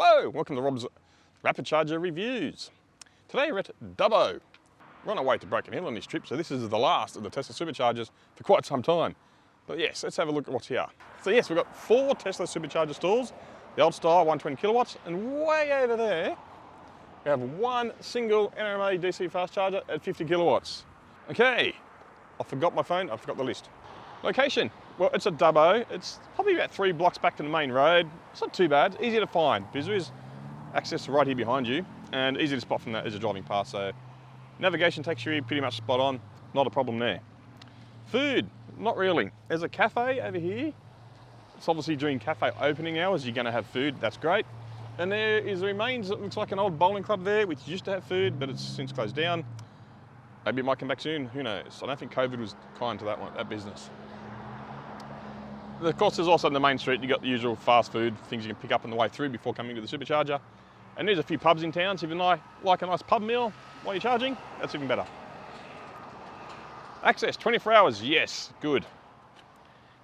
Hello, welcome to Rob's Rapid Charger Reviews. Today we're at Dubbo. We're on our way to Broken Hill on this trip, so this is the last of the Tesla Superchargers for quite some time. But yes, let's have a look at what's here. So yes, we've got 4 Tesla Supercharger stalls, the old style 120 kilowatts, and way over there we have one single NRMA DC fast charger at 50 kilowatts. Okay, I forgot my phone, I forgot the list. Location, well, it's at Dubbo. It's probably about 3 blocks back to the main road. It's not too bad, it's easy to find because there is access right here behind you and easy to spot from that as you're driving past. So navigation takes you pretty much spot on, not a problem there. Food, not really. There's a cafe over here. It's obviously during cafe opening hours, you're gonna have food, that's great. And there is the remains, it looks like an old bowling club there, which used to have food, but it's since closed down. Maybe it might come back soon, who knows? I don't think COVID was kind to that business. Of course, there's also on the main street, you've got the usual fast food, things you can pick up on the way through before coming to the Supercharger. And there's a few pubs in town, so if you like a nice pub meal while you're charging, that's even better. Access, 24 hours, yes, good.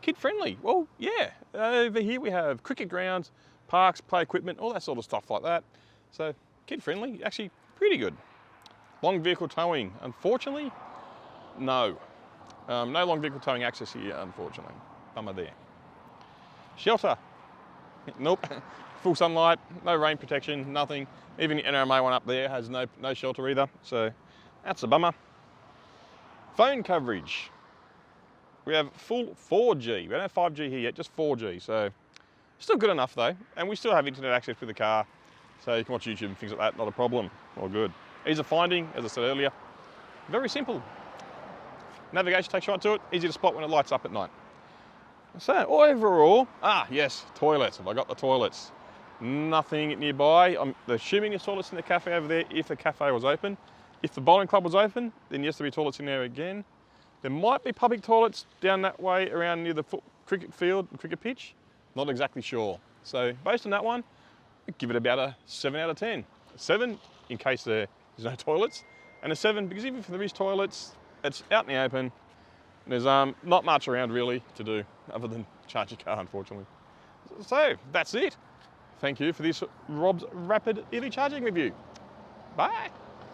Kid friendly, well, yeah. Over here we have cricket grounds, parks, play equipment, all that sort of stuff like that. So kid friendly, actually pretty good. Long vehicle towing, unfortunately, no. No long vehicle towing access here, unfortunately. Bummer there. Shelter, nope. Full sunlight, no rain protection, nothing. Even the NRMA one up there has no shelter either, so that's a bummer. Phone coverage. We have full 4G. We don't have 5G here yet, just 4G, so still good enough though. And we still have internet access with the car, so you can watch YouTube and things like that, not a problem, all good. Ease of finding, as I said earlier, very simple. Navigation takes you right to it, easy to spot when it lights up at night. So overall, yes, toilets, have I got the toilets? Nothing nearby. I'm assuming there's toilets in the cafe over there if the cafe was open. If the bowling club was open, then yes, there'll be toilets in there again. There might be public toilets down that way around near the cricket field, cricket pitch. Not exactly sure. So based on that one, I'd give it about a 7 out of 10. A 7 in case there's no toilets, and a 7 because even if there is toilets, it's out in the open. There's not much around really to do other than charge your car, unfortunately. So that's it. Thank you for this Rob's Rapid EV Charging Review. Bye.